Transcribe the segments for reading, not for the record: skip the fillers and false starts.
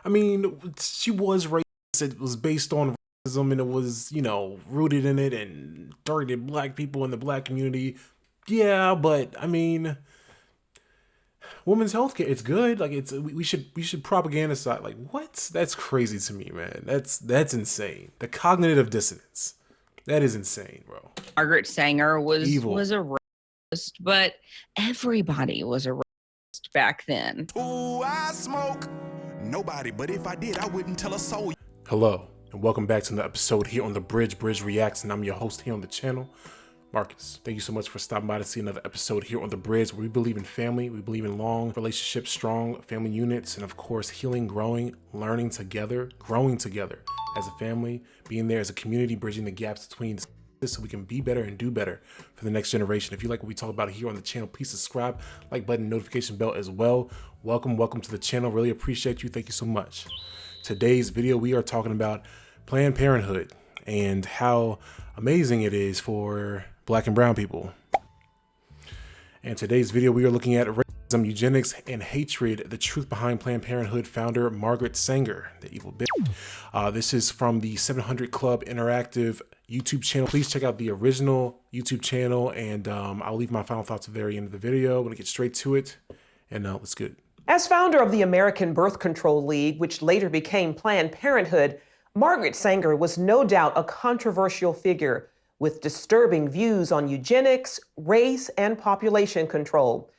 I mean, she was racist. It was based on racism, and it was, rooted in it and targeted black people in the black community. Yeah, but I mean, women's health care, it's good. Like we should propagandize. Like what? That's crazy to me, man. That's insane. The cognitive dissonance. That is insane, bro. Margaret Sanger Evil. was a racist, but everybody was a racist back then. Ooh, I smoke. Nobody, but if I did, I wouldn't tell a soul. Hello, and welcome back to another episode here on the Bridge Reacts, and I'm your host here on the channel, Marcus. Thank you so much for stopping by to see another episode here on the Bridge, where we believe in family, we believe in long relationships, strong family units, and of course, healing, growing, learning together, growing together as a family, being there as a community, bridging the gaps between so we can be better and do better for the next generation. If you like what we talk about here on the channel, please subscribe, like button, notification bell as well. Welcome to the channel. Really appreciate you. Thank you so much. Today's video, we are talking about Planned Parenthood and how amazing it is for Black and brown people. In today's video, we are looking at racism, eugenics, and hatred, the truth behind Planned Parenthood founder Margaret Sanger, the evil bitch. This is from the 700 Club Interactive YouTube channel. Please check out the original YouTube channel, and I'll leave my final thoughts at the very end of the video. I'm gonna get straight to it, and let's get it. As founder of the American Birth Control League, which later became Planned Parenthood, Margaret Sanger was no doubt a controversial figure with disturbing views on eugenics, race, and population control.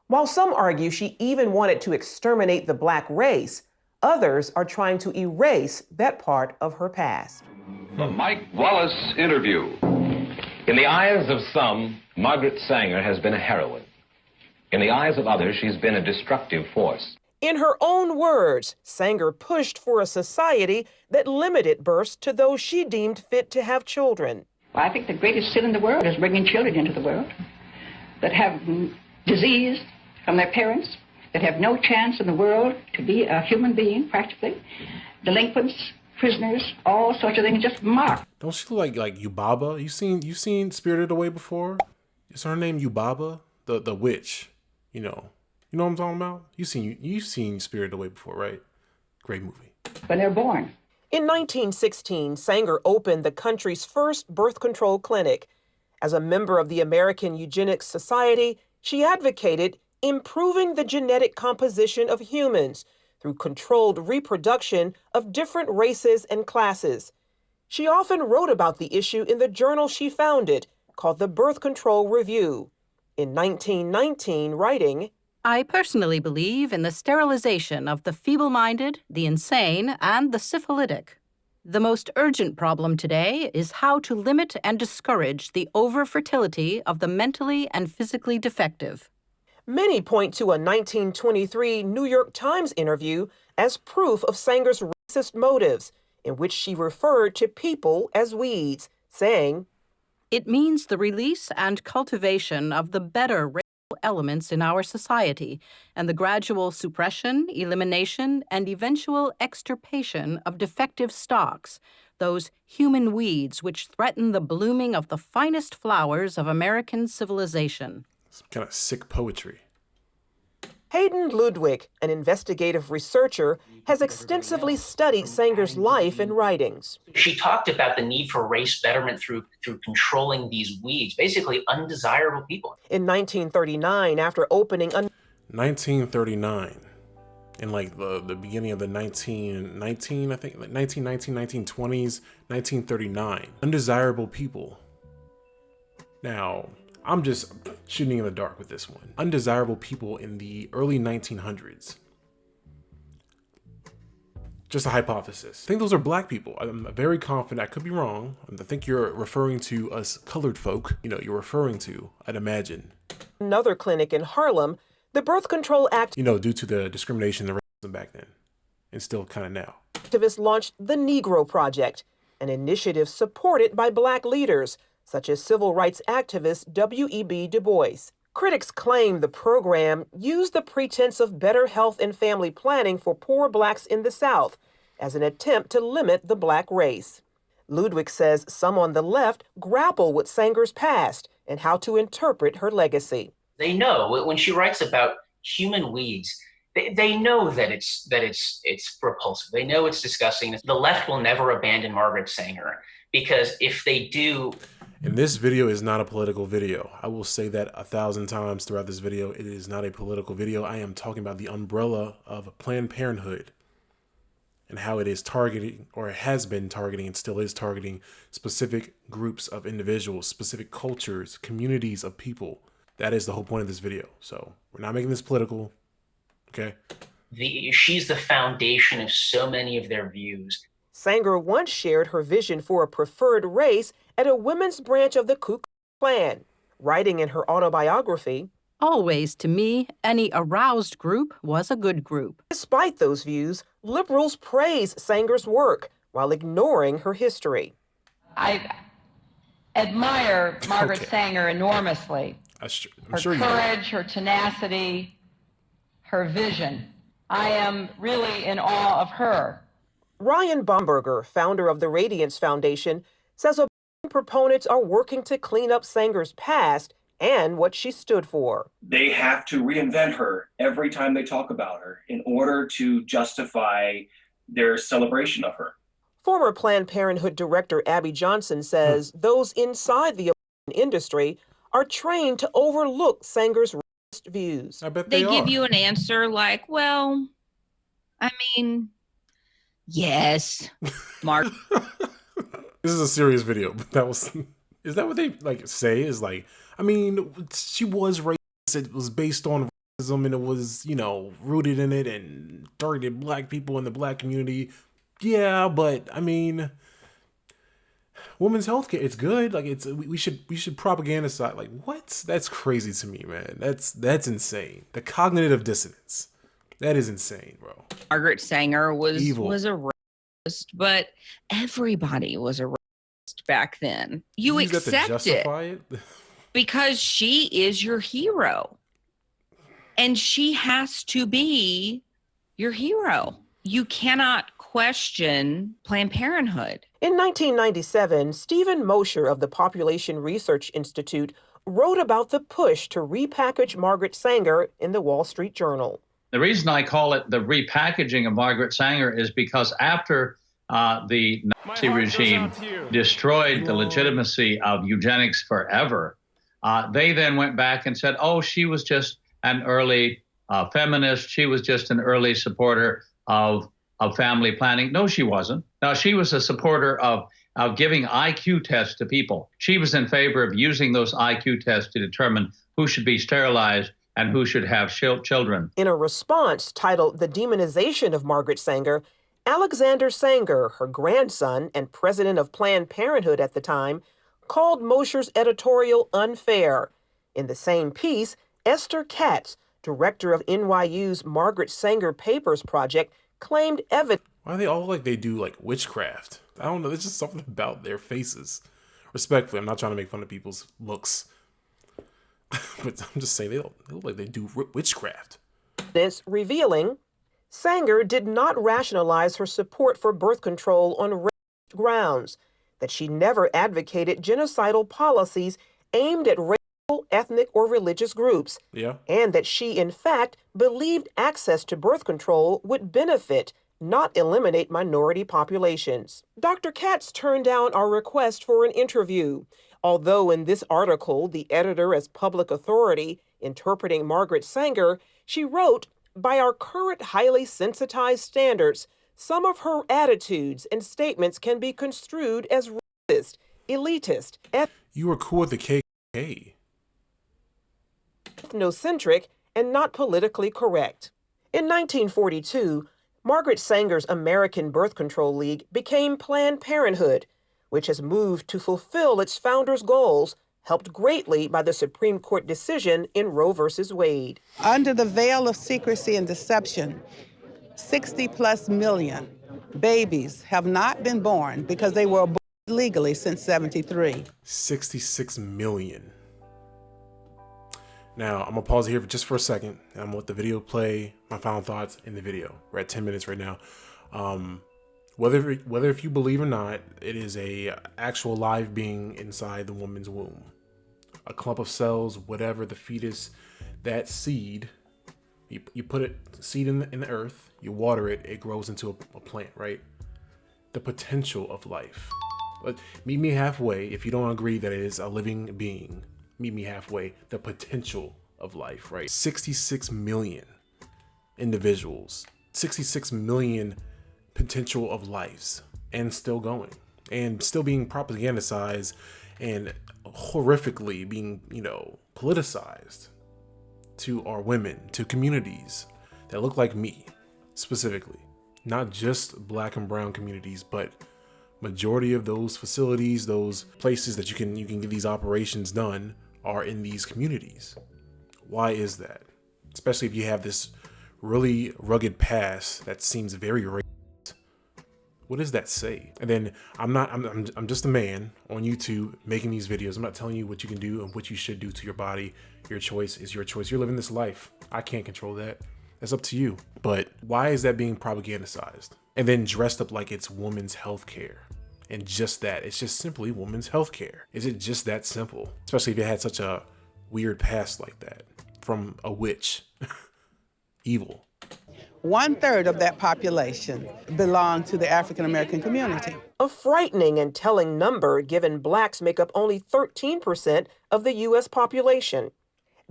While some argue she even wanted to exterminate the Black race, others are trying to erase that part of her past. The Mike Wallace interview. In the eyes of some, Margaret Sanger has been a heroine. In the eyes of others, she's been a destructive force. In her own words, Sanger pushed for a society that limited births to those she deemed fit to have children. Well, I think the greatest sin in the world is bringing children into the world that have disease from their parents, that have no chance in the world to be a human being, practically. Delinquents, prisoners, all sorts of things, just marked. Don't she look like Yubaba? You seen Spirited Away before? Is her name Yubaba? The witch. You know what I'm talking about? You've seen Spirited Away before, right? Great movie. When they're born. In 1916, Sanger opened the country's first birth control clinic. As a member of the American Eugenics Society, she advocated improving the genetic composition of humans through controlled reproduction of different races and classes. She often wrote about the issue in the journal she founded, called the Birth Control Review. In 1919, writing, I personally believe in the sterilization of the feeble-minded, the insane, and the syphilitic. The most urgent problem today is how to limit and discourage the over-fertility of the mentally and physically defective. Many point to a 1923 New York Times interview as proof of Sanger's racist motives, in which she referred to people as weeds, saying, It means the release and cultivation of the better racial elements in our society and the gradual suppression, elimination, and eventual extirpation of defective stocks, those human weeds which threaten the blooming of the finest flowers of American civilization. Some kind of sick poetry. Hayden Ludwig, an investigative researcher, has extensively studied Sanger's life and writings. She talked about the need for race betterment through controlling these weeds, basically undesirable people. In 1939, after opening a 1939, in like the beginning of the 1919, I think, like 1919, 1920s, 1939. Undesirable people. Now, I'm just shooting in the dark with this one. Undesirable people in the early 1900s. Just a hypothesis. I think those are Black people. I'm very confident. I could be wrong. I think you're referring to us colored folk. You're referring to, I'd imagine. Another clinic in Harlem, the Birth Control Act, due to the discrimination and racism back then, and still kind of now. Activists launched the Negro Project, an initiative supported by Black leaders, such as civil rights activist W.E.B. Du Bois. Critics claim the program used the pretense of better health and family planning for poor Blacks in the South as an attempt to limit the Black race. Ludwig says some on the left grapple with Sanger's past and how to interpret her legacy. They know when she writes about human weeds, they know that it's repulsive. They know it's disgusting. The left will never abandon Margaret Sanger, because if they do. And this video is not a political video. I will say that 1,000 times throughout this video. It is not a political video. I am talking about the umbrella of Planned Parenthood and how it is targeting, or it has been targeting and still is targeting, specific groups of individuals, specific cultures, communities of people. That is the whole point of this video. So we're not making this political, okay? She's the foundation of so many of their views. Sanger once shared her vision for a preferred race at a women's branch of the Ku Klux Klan, writing in her autobiography, "Always, to me, any aroused group was a good group." Despite those views, liberals praise Sanger's work while ignoring her history. I admire Margaret Sanger enormously. I'm her sure courage, her tenacity, her vision. I am really in awe of her. Ryan Baumberger, founder of the Radiance Foundation, says proponents are working to clean up Sanger's past and what she stood for. They have to reinvent her every time they talk about her in order to justify their celebration of her. Former Planned Parenthood director Abby Johnson says those inside the industry are trained to overlook Sanger's racist views. I bet they give you an answer like, well, I mean, yes, Mark. This is a serious video, but that was, is that what they like say? Is like, I mean, she was racist. It was based on racism, and it was, you know, rooted in it and targeted black people in the black community. Yeah, but I mean, women's healthcare, it's good. Like, it's we should propagandize. Like, what? That's crazy to me, man. That's insane. The cognitive dissonance. That is insane, bro. Margaret Sanger was Evil. Was a racist, but everybody was a racist back then. You accept it because she is your hero, and she has to be your hero. You cannot question Planned Parenthood. In 1997, Stephen Mosher of the Population Research Institute wrote about the push to repackage Margaret Sanger in the Wall Street Journal. The reason I call it the repackaging of Margaret Sanger is because after the Nazi regime destroyed the legitimacy of eugenics forever, they then went back and said, oh, she was just an early feminist. She was just an early supporter of family planning. No, she wasn't. Now, she was a supporter of giving IQ tests to people. She was in favor of using those IQ tests to determine who should be sterilized and who should have children. In a response titled The Demonization of Margaret Sanger, Alexander Sanger, her grandson and president of Planned Parenthood at the time, called Mosher's editorial unfair. In the same piece, Esther Katz, director of NYU's Margaret Sanger Papers Project, claimed evidence. Why are they all like they do like witchcraft? I don't know. There's just something about their faces. Respectfully, I'm not trying to make fun of people's looks. But I'm just saying they look like they do witchcraft. Evidence revealing Sanger did not rationalize her support for birth control on racist grounds, that she never advocated genocidal policies aimed at racial, ethnic, or religious groups, and that she, in fact, believed access to birth control would benefit, not eliminate minority populations. Dr. Katz turned down our request for an interview, although in this article, the editor as public authority, interpreting Margaret Sanger, she wrote, by our current highly sensitized standards, some of her attitudes and statements can be construed as racist, elitist, you were cool with the KKK. Ethnocentric, and not politically correct. In 1942, Margaret Sanger's American Birth Control League became Planned Parenthood, which has moved to fulfill its founders' goals, helped greatly by the Supreme Court decision in Roe v. Wade. Under the veil of secrecy and deception, 60+ million babies have not been born because they were aborted legally since 73. 66 million. Now, I'm gonna pause here just for a second, and I'm gonna let the video play my final thoughts in the video. We're at 10 minutes right now. Whether if you believe or not, it is a actual live being inside the woman's womb. A clump of cells, whatever the fetus, that seed You put it seed in the earth, you water it, it grows into a plant, right? The potential of life. But meet me halfway. If you don't agree that it is a living being, meet me halfway. The potential of life, right? 66 million individuals, 66 million potential of lives, and still going, and still being propagandized and horrifically being, politicized to our women, to communities that look like me, specifically. Not just black and brown communities, but majority of those facilities, those places that you can get these operations done are in these communities. Why is that? Especially if you have this really rugged past that seems very racist. What does that say? And then I'm just a man on YouTube making these videos. I'm not telling you what you can do and what you should do to your body. Your choice is your choice. You're living this life. I can't control that. That's up to you. But why is that being propagandized? And then dressed up like it's women's health care. And just that, it's just simply women's health care. Is it just that simple? Especially if it had such a weird past like that from a witch. Evil. 1/3 of that population belong to the African American community. A frightening and telling number, given blacks make up only 13% of the U.S. population.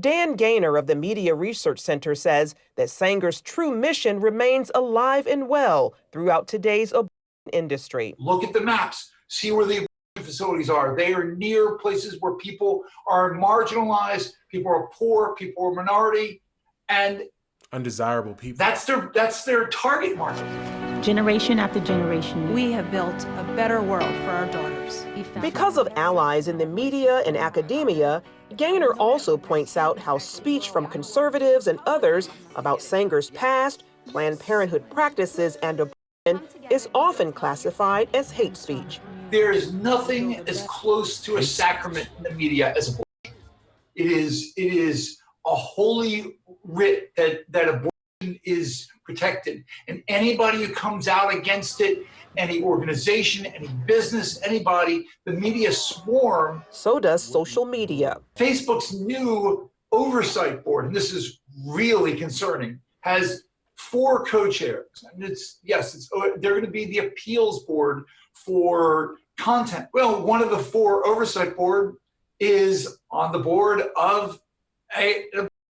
Dan Gaynor of the Media Research Center says that Sanger's true mission remains alive and well throughout today's abortion industry. Look at the maps. See where the abortion facilities are. They are near places where people are marginalized, people are poor, people are minority, and undesirable people. That's their target market. Generation after generation, we have built a better world for our daughters. Because of allies in the media and academia, Gaynor also points out how speech from conservatives and others about Sanger's past, Planned Parenthood practices, and abortion is often classified as hate speech. There is nothing as close to a sacrament in the media as abortion. It is a holy writ that abortion is protected. And anybody who comes out against it, any organization, any business, anybody, the media swarm. So does social media. Facebook's new oversight board, and this is really concerning, has 4 co-chairs. And they're going to be the appeals board for content. Well, one of the 4 oversight board is on the board of a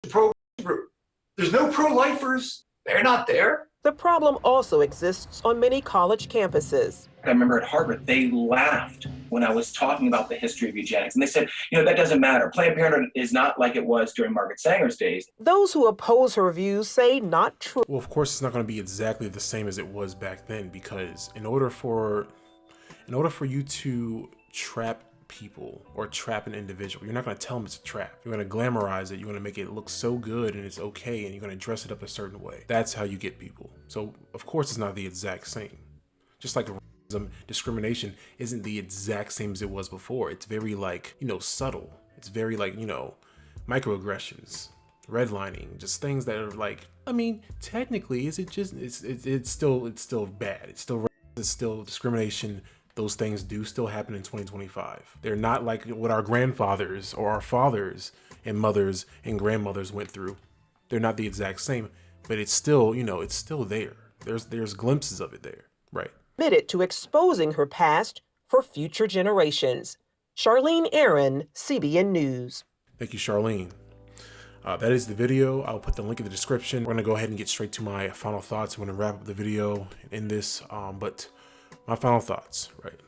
pro group. There's no pro-lifers. They're not there. The problem also exists on many college campuses. I remember at Harvard, they laughed when I was talking about the history of eugenics. And they said, that doesn't matter. Planned Parenthood is not like it was during Margaret Sanger's days. Those who oppose her views say not true. Well, of course, it's not going to be exactly the same as it was back then, because in order for you to trap people or trap an individual, you're not going to tell them it's a trap. You're going to glamorize it. You're going to make it look so good and it's okay, and you're going to dress it up a certain way. That's how you get people. So of course it's not the exact same. Just like racism, discrimination isn't the exact same as it was before. It's very subtle. It's very microaggressions, redlining, just things that are technically is it just it's still bad. It's still discrimination. Those things do still happen in 2025. They're not like what our grandfathers or our fathers and mothers and grandmothers went through. They're not the exact same, but it's still, it's still there. There's glimpses of it there, right? Committed to exposing her past for future generations. Charlene Aaron, CBN News. Thank you, Charlene. That is the video. I'll put the link in the description. We're gonna go ahead and get straight to my final thoughts. I'm gonna wrap up the video in this, but my final thoughts, right?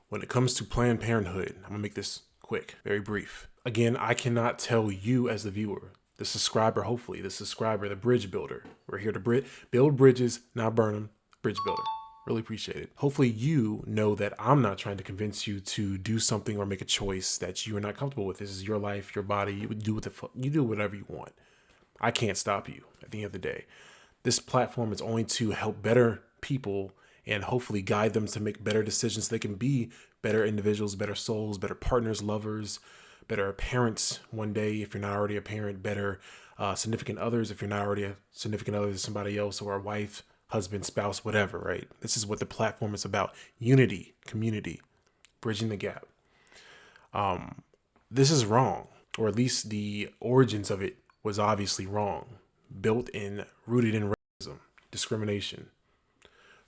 When it comes to Planned Parenthood, I'm gonna make this quick, very brief. Again, I cannot tell you as the viewer, the subscriber, the bridge builder. We're here to build bridges, not burn them. Bridge builder. Really appreciate it. Hopefully you know that I'm not trying to convince you to do something or make a choice that you are not comfortable with. This is your life, your body. You do whatever you want. I can't stop you at the end of the day. This platform is only to help better people and hopefully guide them to make better decisions. They can be better individuals, better souls, better partners, lovers, better parents one day if you're not already a parent, better significant others if you're not already a significant other to somebody else, or a wife, husband, spouse, whatever, right? This is what the platform is about. Unity, community, bridging the gap. This is wrong, or at least the origins of it was obviously wrong. built in, rooted in racism, discrimination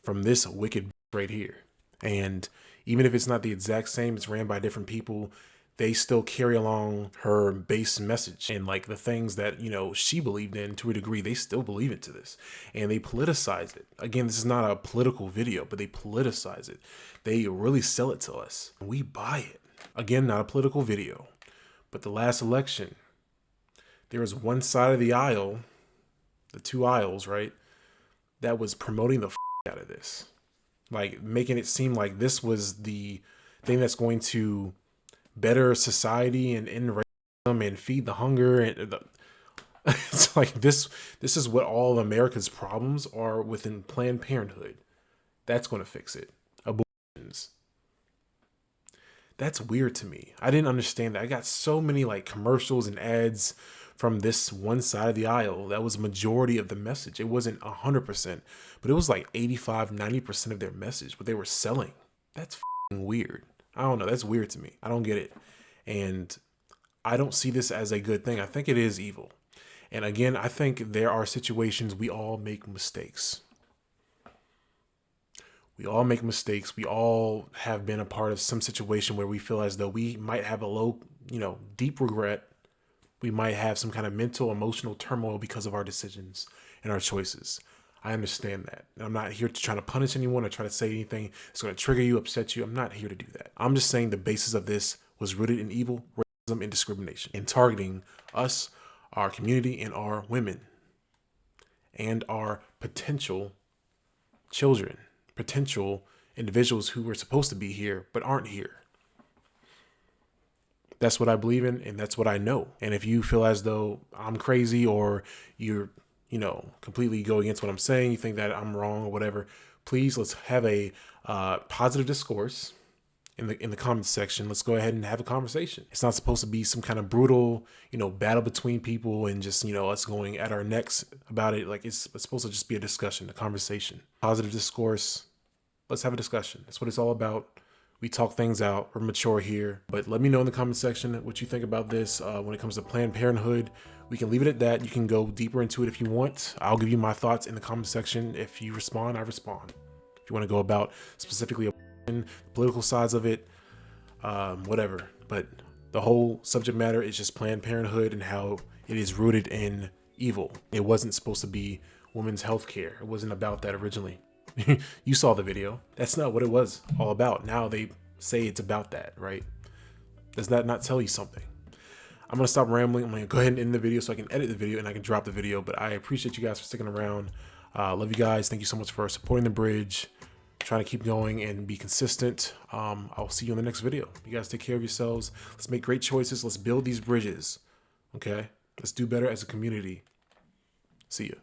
from this wicked right here. And even if it's not the exact same, it's ran by different people, they still carry along her base message and like the things that, you know, she believed in to a degree, they still believe it to this. And they politicize it. Again, this is not a political video, but they politicize it. They really sell it to us. We buy it. Again, not a political video, but the last election, there was one side of the aisle, the two aisles, right, that was promoting the out of this. Like making it seem like this was the thing that's going to better society and end racism and feed the hunger. And it's like this is what all of America's problems are within Planned Parenthood. That's going to fix it. Abortions. That's weird to me. I didn't understand that. I got so many like commercials and ads from this one side of the aisle. That was majority of the message. It wasn't 100%, but it was like 85, 90% of their message, what they were selling. That's weird. I don't know. That's weird to me. I don't get it. And I don't see this as a good thing. I think it is evil. And again, I think there are situations we all make mistakes. We all make mistakes. We all have been a part of some situation where we feel as though we might have a low, deep regret. We might have some kind of mental, emotional turmoil because of our decisions and our choices. I understand that. I'm not here to try to punish anyone or try to say anything that's going to trigger you, upset you. I'm not here to do that. I'm just saying the basis of this was rooted in evil, racism, and discrimination, and targeting us, our community, and our women, and our potential children, potential individuals who were supposed to be here but aren't here. That's what I believe in, and that's what I know. And if you feel as though I'm crazy or you're completely go against what I'm saying, you think that I'm wrong or whatever, please, let's have a positive discourse in the comments section. Let's go ahead and have a conversation. It's not supposed to be some kind of brutal, battle between people and just, us going at our necks about it. Like it's supposed to just be a discussion, a conversation, positive discourse. Let's have a discussion. That's what it's all about. We talk things out. We're mature here. But let me know in the comment section what you think about this when it comes to Planned Parenthood. We can leave it at that. You can go deeper into it if you want. I'll give you my thoughts in the comment section. If you respond, I respond. If you want to go about specifically the political sides of it, whatever. But the whole subject matter is just Planned Parenthood and how it is rooted in evil. It wasn't supposed to be women's health care. It wasn't about that originally. You saw the video. That's not what it was all about. Now they say it's about that, right? Does that not tell you something? I'm going to stop rambling. I'm going to go ahead and end the video so I can edit the video and I can drop the video. But I appreciate you guys for sticking around. Love you guys. Thank you so much for supporting the bridge. Trying to keep going and be consistent. I'll see you in the next video. You guys take care of yourselves. Let's make great choices. Let's build these bridges. Okay? Let's do better as a community. See ya.